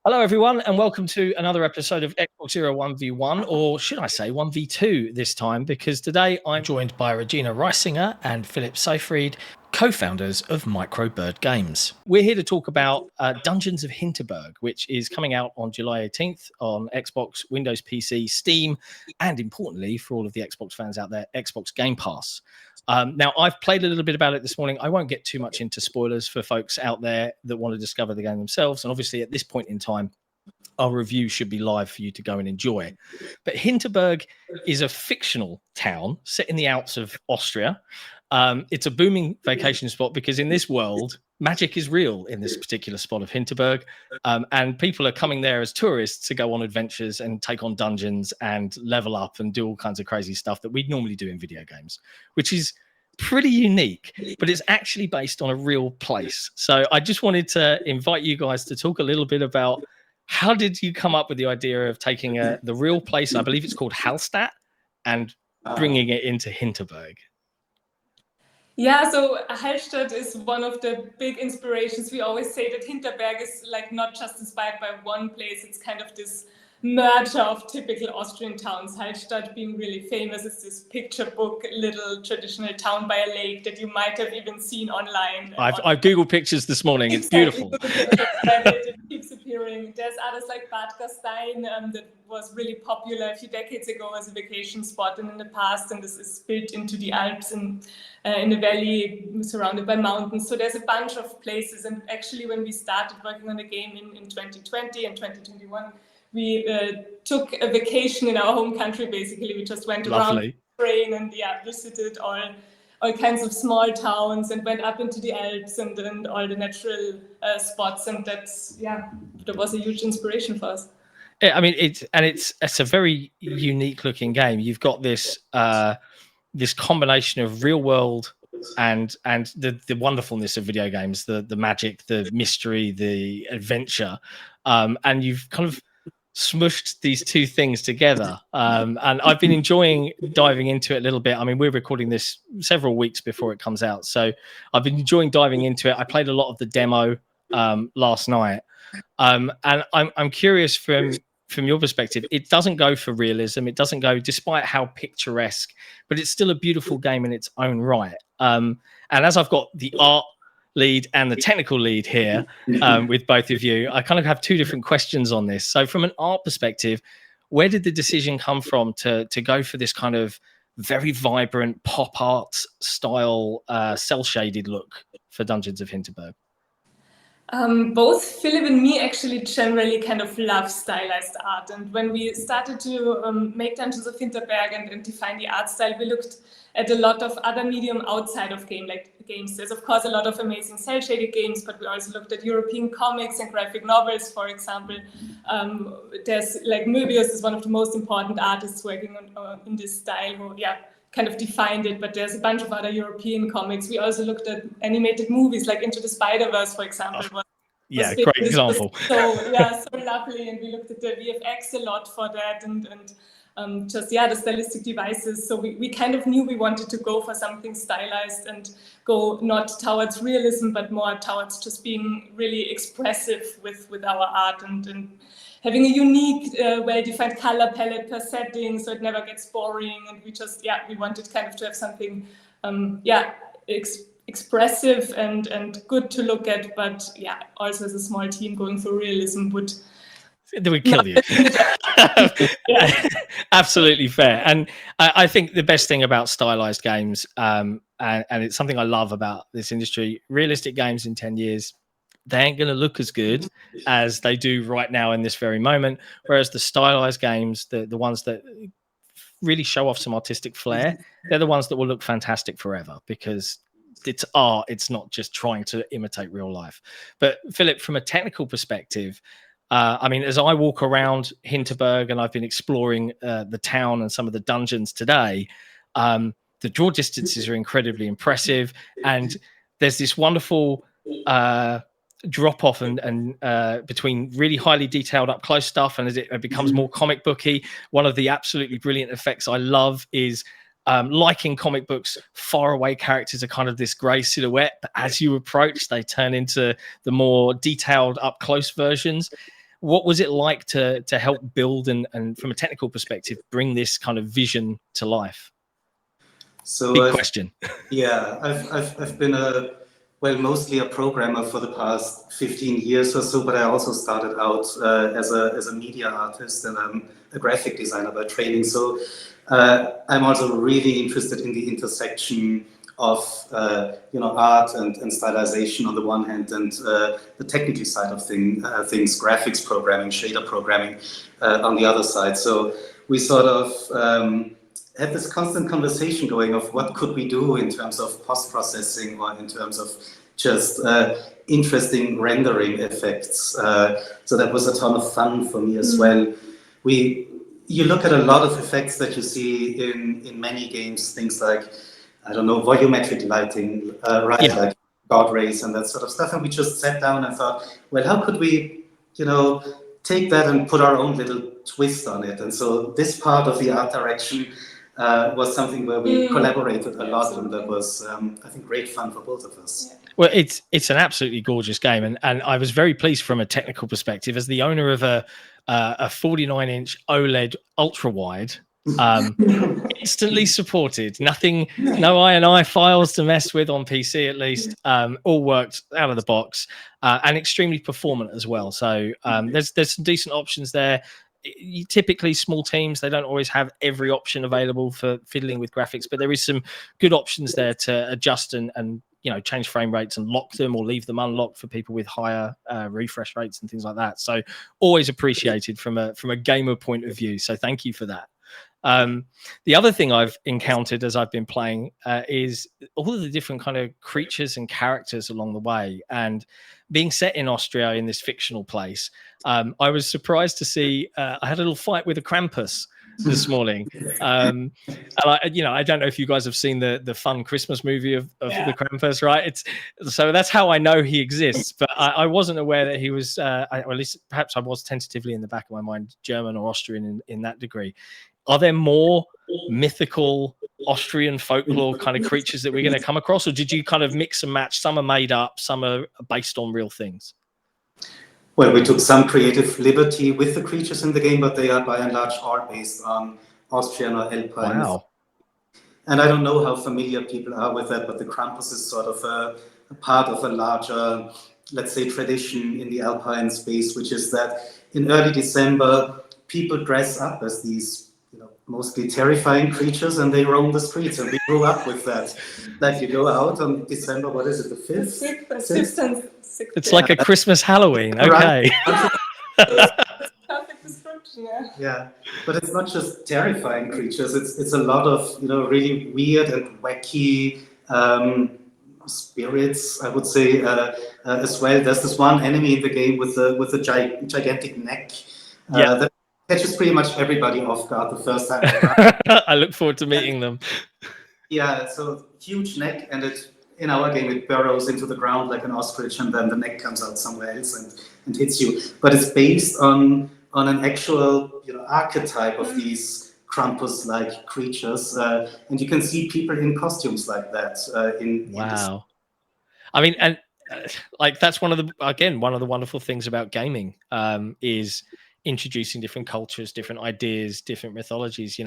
Hello, everyone, and welcome to another episode of XboxEra 1v1, or should I say 1v2 this time, because today I'm joined by Regina Reisinger and Philipp Seifried, co-founders of Microbird Games. We're here to talk about Dungeons of Hinterberg, which is coming out on July 18th on Xbox, Windows PC, Steam, and importantly, for all of the Xbox fans out there, Xbox Game Pass. Now, I've played a little bit about it this morning. I won't get too much into spoilers for folks out there that want to discover the game themselves. And obviously, at this point in time, our review should be live for you to go and enjoy. But Hinterberg is a fictional town set in the Alps of Austria. It's a booming vacation spot because in this world, magic is real in this particular spot of Hinterberg. And people are coming there as tourists to go on adventures and take on dungeons and level up and do all kinds of crazy stuff that we'd normally do in video games, which is pretty unique, but it's actually based on a real place. So I just wanted to invite you guys to talk a little bit about how did you come up with the idea of taking the real place, I believe it's called Hallstatt, and bringing it into Hinterberg? Yeah, so Hallstatt is one of the big inspirations. We always say that Hinterberg is like not just inspired by one place, it's kind of this merger of typical Austrian towns. Hallstatt being really famous is this picture book little traditional town by a lake that you might have even seen online. I've Googled pictures this morning. It's beautiful. It keeps appearing. There's others like Bad Gastein that was really popular a few decades ago as a vacation spot and in the past, and this is built into the Alps and in a valley surrounded by mountains. So there's a bunch of places, and actually when we started working on the game in 2020 and 2021, we took a vacation in our home country. Basically, we just went around the train and visited all kinds of small towns and went up into the Alps and all the natural spots. And that was a huge inspiration for us. Yeah, I mean, it's a very unique looking game. You've got this this combination of real world and the wonderfulness of video games, the magic, the mystery, the adventure, and you've kind of smushed these two things together, and I've been enjoying diving into it a little bit. I mean, we're recording this several weeks before it comes out, so I've been enjoying diving into it. I played a lot of the demo last night, and I'm curious from your perspective. It doesn't go for realism. It doesn't go, despite how picturesque, but it's still a beautiful game in its own right. And as I've got the art lead and the technical lead here with both of you, I kind of have two different questions on this. So from an art perspective, where did the decision come from to go for this kind of very vibrant pop art style cell shaded look for Dungeons of Hinterberg? Both Philipp and me actually generally kind of love stylized art, and when we started to make Dungeons of Hinterberg and define the art style, we looked at a lot of other medium outside of games. There's of course a lot of amazing cel shaded games, but we also looked at European comics and graphic novels, for example. There's like Möbius is one of the most important artists working on in this style who kind of defined it, but there's a bunch of other European comics. We also looked at animated movies like Into the Spider-Verse, for example. Great example. So lovely, and we looked at the VFX a lot for that, and the stylistic devices. So we kind of knew we wanted to go for something stylized and go not towards realism, but more towards just being really expressive with our art and having a unique, well-defined color palette per setting, so it never gets boring. And we just, we wanted kind of to have something, expressive and good to look at, but also as a small team going for realism would kill you. Absolutely fair. And I think the best thing about stylized games, and it's something I love about this industry, realistic games in 10 years, they ain't going to look as good as they do right now in this very moment. Whereas the stylized games, the ones that really show off some artistic flair, they're the ones that will look fantastic forever because it's art. It's not just trying to imitate real life. But Philipp, from a technical perspective, I mean, as I walk around Hinterberg and I've been exploring the town and some of the dungeons today, the draw distances are incredibly impressive. And there's this wonderful drop off and between really highly detailed up close stuff and as it becomes more comic booky. One of the absolutely brilliant effects I love is like in comic books, far away characters are kind of this grey silhouette, but as you approach, they turn into the more detailed up close versions. what was it like to help build and from a technical perspective bring this kind of vision to life? So big question. Yeah, I've been mostly a programmer for the past 15 years or so, but I also started out as a media artist, and I'm a graphic designer by training. So I'm also really interested in the intersection of art and stylization on the one hand, and the technical side of things, graphics programming, shader programming on the other side. So we sort of had this constant conversation going of what could we do in terms of post-processing or in terms of just interesting rendering effects. So that was a ton of fun for me as well. You look at a lot of effects that you see in many games, things like, I don't know, volumetric lighting, like God rays and that sort of stuff. And we just sat down and thought, well, how could we, take that and put our own little twist on it? And so this part of the art direction was something where we collaborated a lot, and that was, I think, great fun for both of us. Well, it's an absolutely gorgeous game, and I was very pleased from a technical perspective as the owner of a 49-inch OLED ultra wide. Instantly supported, no I&I files to mess with on PC at least. All worked out of the box, and extremely performant as well. So there's some decent options there. Typically small teams, they don't always have every option available for fiddling with graphics, but there is some good options there to adjust and change frame rates and lock them or leave them unlocked for people with higher refresh rates and things like that. So always appreciated from a gamer point of view. So thank you for that. The other thing I've encountered as I've been playing is all of the different kind of creatures and characters along the way, and being set in Austria in this fictional place. I was surprised to see I had a little fight with a Krampus this morning. And I don't know if you guys have seen the fun Christmas movie of the Krampus, right? So that's how I know he exists, but I wasn't aware that he was, or at least perhaps I was tentatively in the back of my mind, German or Austrian in that degree. Are there more mythical Austrian folklore kind of creatures that we're going to come across, or did you kind of mix and match? Some are made up, some are based on real things. Well, we took some creative liberty with the creatures in the game, but they are by and large all based on Austrian or Alpine. Wow. And I don't know how familiar people are with that, but the Krampus is sort of a part of a larger, let's say, tradition in the Alpine space, which is that in early December, people dress up as these mostly terrifying creatures, and they roam the streets, and we grew up with that. Like you go out on December, what is it, the 5th? 6th? It's like a Christmas Halloween, okay. Perfect description, yeah. But it's not just terrifying creatures, it's a lot of really weird and wacky spirits, I would say, as well. There's this one enemy in the game with a gigantic neck that catches pretty much everybody off guard the first time. I look forward to meeting them. Yeah, so huge neck, and in our game it burrows into the ground like an ostrich, and then the neck comes out somewhere else and hits you. But it's based on an actual archetype of these Krampus-like creatures, and you can see people in costumes like that. Wow. I mean, and that's one of the wonderful things about gaming is introducing different cultures, different ideas, different mythologies,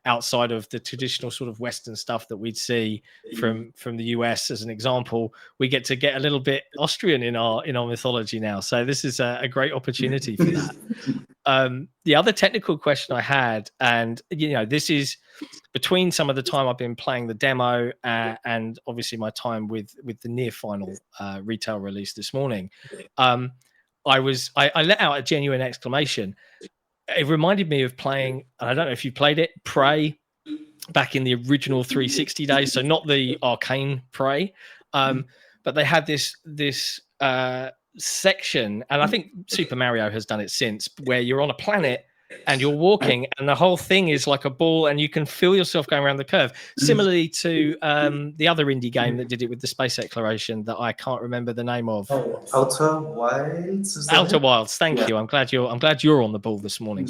outside of the traditional sort of Western stuff that we'd see from the US as an example. We get a little bit Austrian in our mythology now. So this is a great opportunity for that. The other technical question I had, and this is between some of the time I've been playing the demo and obviously my time with the near final retail release this morning, I let out a genuine exclamation. It reminded me of playing, and I don't know if you played it, Prey, back in the original 360 days. So not the arcane Prey, but they had this section, and I think Super Mario has done it since, where you're on a planet and you're walking, and the whole thing is like a ball, and you can feel yourself going around the curve. Similarly to the other indie game that did it with the space exploration that I can't remember the name of. Outer Wilds. Outer Wilds. Thank you. I'm glad you're on the ball this morning.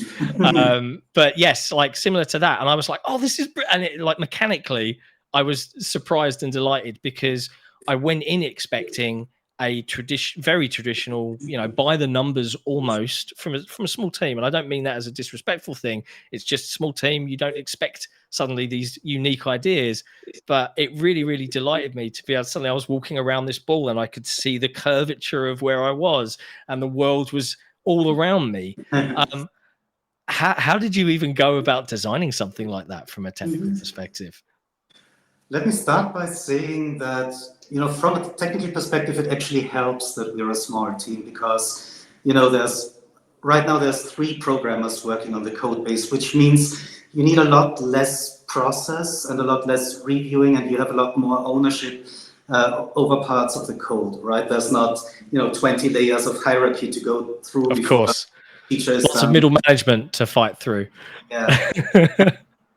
But yes, like similar to that, and I was like, oh, this is, and it, like mechanically, I was surprised and delighted because I went in expecting a very traditional, by the numbers almost from a small team. And I don't mean that as a disrespectful thing. It's just a small team. You don't expect suddenly these unique ideas, but it really, really delighted me to be able. Suddenly I was walking around this ball and I could see the curvature of where I was, and the world was all around me. How did you even go about designing something like that from a technical perspective? Let me start by saying that, from a technical perspective, it actually helps that we're a small team because, right now there's 3 programmers working on the code base, which means you need a lot less process and a lot less reviewing, and you have a lot more ownership over parts of the code, right? There's not, 20 layers of hierarchy to go through. Of course. Lots of middle management to fight through. Yeah.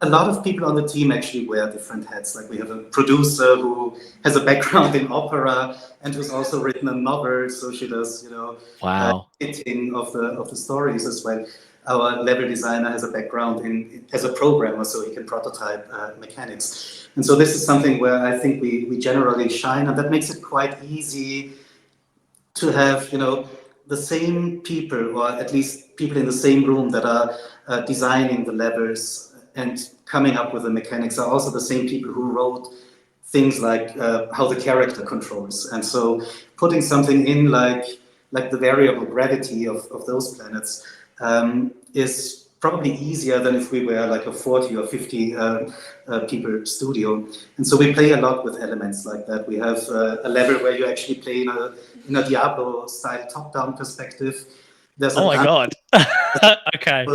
A lot of people on the team actually wear different hats. Like we have a producer who has a background in opera and who's also written a novel, so she does, wow, editing of the stories as well. Our level designer has a background as a programmer, so he can prototype mechanics. And so this is something where I think we generally shine, and that makes it quite easy to have, the same people, or at least people in the same room that are designing the levels and coming up with the mechanics are also the same people who wrote things like how the character controls. And so putting something in like the variable gravity of those planets is probably easier than if we were like a 40 or 50 people studio. And so we play a lot with elements like that. We have a level where you actually play in a Diablo style top-down perspective. There's oh my god. Okay.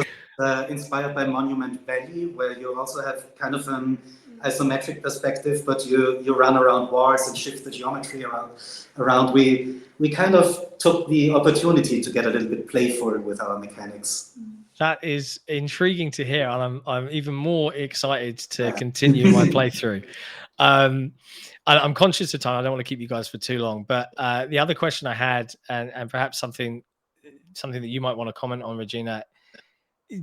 Inspired by Monument Valley, where you also have kind of an isometric perspective, but you run around walls and shift the geometry around. We kind of took the opportunity to get a little bit playful with our mechanics. That is intriguing to hear, and I'm even more excited to continue my playthrough. I'm conscious of time. I don't want to keep you guys for too long, but the other question I had, and perhaps something that you might want to comment on, Regina,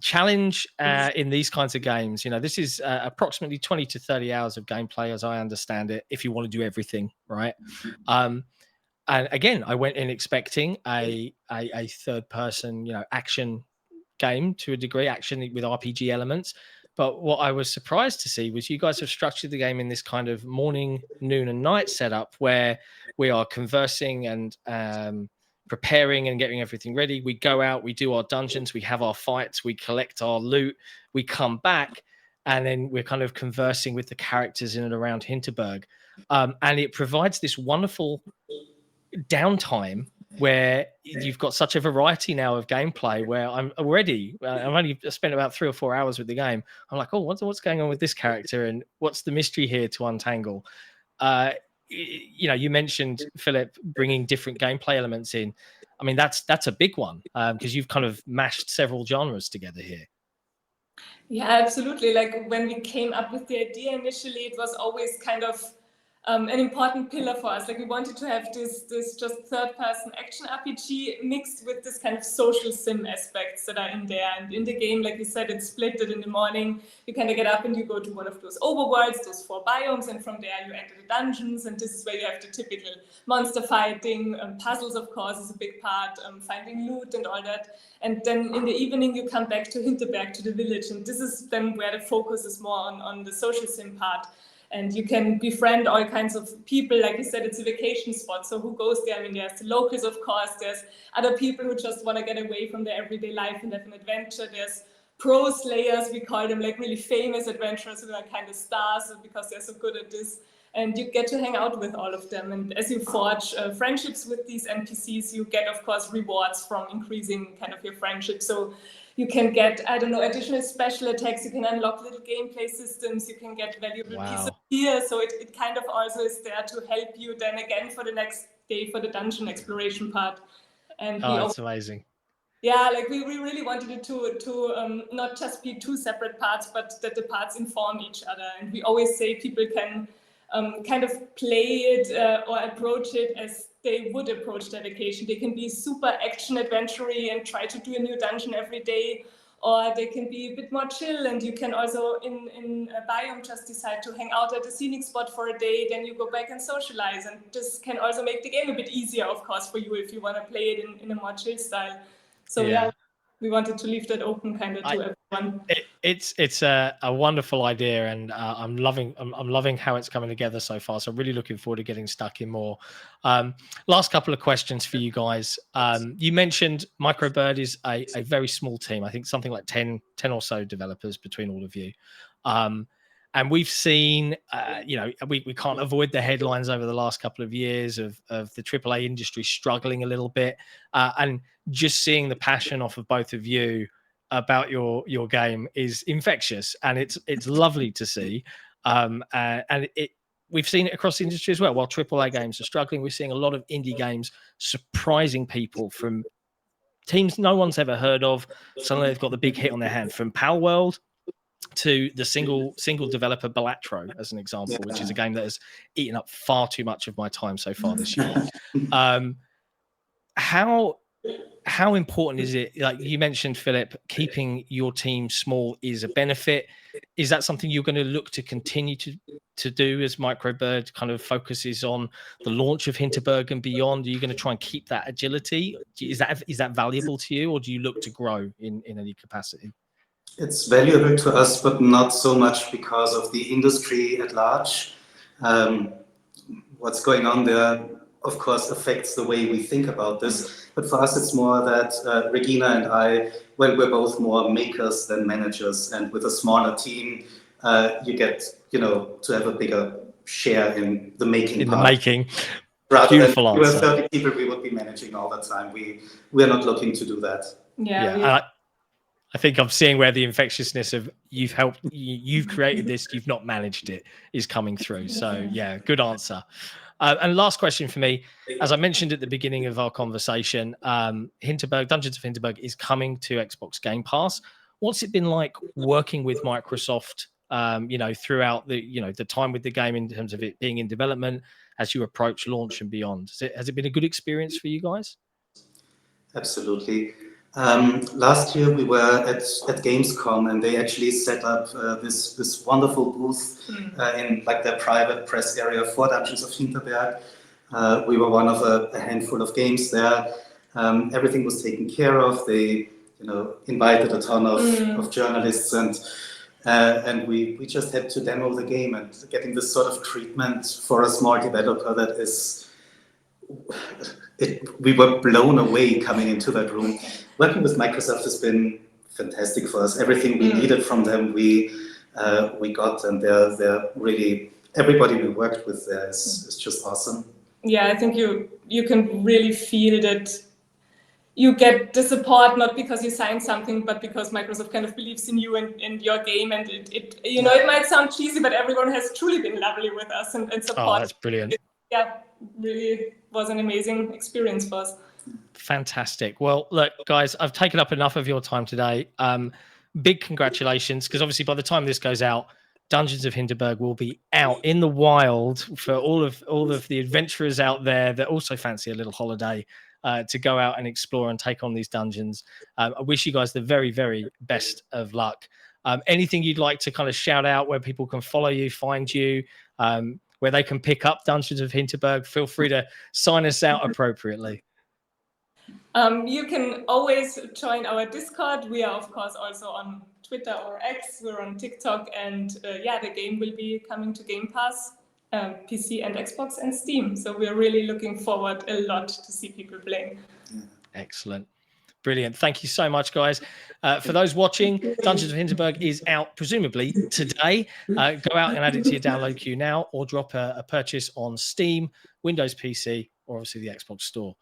challenge in these kinds of games. This is approximately 20 to 30 hours of gameplay, as I understand it, if you want to do everything right. And again, I went in expecting a third person, action game to a degree, action with RPG elements. But what I was surprised to see was you guys have structured the game in this kind of morning, noon, and night setup where we are conversing and preparing and getting everything ready. We go out, we do our dungeons, we have our fights, we collect our loot, we come back, and then we're kind of conversing with the characters in and around Hinterberg. And it provides this wonderful downtime where you've got such a variety now of gameplay where I'm already, I've only spent about 3 or 4 hours with the game. I'm like, oh, what's going on with this character? And what's the mystery here to untangle? You mentioned, Philipp, bringing different gameplay elements in. I mean, that's a big one because you've kind of mashed several genres together here. Yeah, absolutely. Like when we came up with the idea initially, it was always kind of an important pillar for us. Like we wanted to have this just third-person action RPG mixed with this kind of social sim aspects that are in there. And in the game, like you said, it's split that in the morning you kind of get up and you go to one of those overworlds, those 4 biomes, and from there you enter the dungeons. And this is where you have the typical monster fighting, puzzles, of course, is a big part, finding loot and all that. And then in the evening you come back to Hinterberg, to the village, and this is then where the focus is more on the social sim part. And you can befriend all kinds of people. Like you said, it's a vacation spot. So who goes there? I mean, there's the locals, of course. There's other people who just want to get away from their everyday life and have an adventure. There's pro slayers, we call them, like really famous adventurers who are kind of stars because they're so good at this. And you get to hang out with all of them. And as you forge friendships with these NPCs, you get, of course, rewards from increasing kind of your friendship. So you can get, additional special attacks. You can unlock little gameplay systems. You can get valuable pieces of gear. So it kind of also is there to help you then again for the next day for the dungeon exploration part. And that's amazing. Yeah, like we really wanted it to not just be 2 separate parts, but that the parts inform each other. And we always say people can kind of play it or approach it as they would approach their vacation. They can be super action adventure-y and try to do a new dungeon every day, or they can be a bit more chill, and you can also in a biome just decide to hang out at a scenic spot for a day, then you go back and socialize, and this can also make the game a bit easier, of course, for you if you want to play it in a more chill style. So yeah, we wanted to leave that open kind of to everyone. It's a wonderful idea, and I'm loving how it's coming together so far. So I'm really looking forward to getting stuck in more. Last couple of questions for you guys. You mentioned Microbird is a very small team. I think something like 10 or so developers between all of you. And we've seen, we can't avoid the headlines over the last couple of years of the AAA industry struggling a little bit, and just seeing the passion off of both of you about your game is infectious, and it's lovely to see. And we've seen it across the industry as well. While AAA games are struggling, we're seeing a lot of indie games surprising people from teams no one's ever heard of. Suddenly they've got the big hit on their hand, from Pal World to the single developer Balatro, as an example, which is a game that has eaten up far too much of my time so far this year. How important is it? Like you mentioned, Philip, keeping your team small is a benefit. Is that something you're going to look to continue to do as Microbird kind of focuses on the launch of Hinterberg and beyond? Are you going to try and keep that agility? Is that valuable to you, or do you look to grow in any capacity? It's valuable to us, but not so much because of the industry at large. What's going on there, of course, affects the way we think about this. But for us, it's more that Regina and I, well, we're both more makers than managers. And with a smaller team, you get, to have a bigger share in the making part. The making. Rather Beautiful than answer. 30 people we would be managing all the time. We're not looking to do that. Yeah. I think I'm seeing where the infectiousness of you've created this, you've not managed it, is coming through. So yeah, good answer. And last question for me, as I mentioned at the beginning of our conversation, Dungeons of Hinterberg is coming to Xbox Game Pass. What's it been like working with Microsoft, throughout the time with the game, in terms of it being in development as you approach launch and beyond? Has it been a good experience for you guys? Absolutely. Last year we were at Gamescom, and they actually set up this wonderful booth in like their private press area for Dungeons of Hinterberg. We were one of a handful of games there. Everything was taken care of. They invited a ton of journalists, and we just had to demo the game, and getting this sort of treatment for a small developer, that is, we were blown away coming into that room. Working with Microsoft has been fantastic for us. Everything we needed from them, we got, and they're really, everybody we worked with there is just awesome. Yeah, I think you can really feel that you get the support, not because you signed something, but because Microsoft kind of believes in you and your game. And it might sound cheesy, but everyone has truly been lovely with us and support. Oh, that's brilliant. Yeah, really was an amazing experience for us. Fantastic. Well, look, guys, I've taken up enough of your time today. Big congratulations, because obviously by the time this goes out, Dungeons of Hinterberg will be out in the wild for all of the adventurers out there that also fancy a little holiday to go out and explore and take on these dungeons. I wish you guys the very, very best of luck. Anything you'd like to kind of shout out where people can follow you, find you, where they can pick up Dungeons of Hinterberg? Feel free to sign us out appropriately. You can always join our Discord. We are, of course, also on Twitter or X. We're on TikTok. And the game will be coming to Game Pass, PC and Xbox and Steam. So we're really looking forward a lot to see people playing. Excellent. Brilliant. Thank you so much, guys. For those watching, Dungeons of Hinterberg is out presumably today. Go out and add it to your download queue now, or drop a purchase on Steam, Windows PC, or obviously the Xbox Store.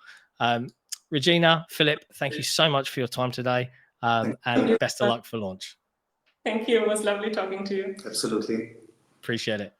Regina, Philip, thank you so much for your time today, and best of luck for launch. Thank you. It was lovely talking to you. Absolutely. Appreciate it.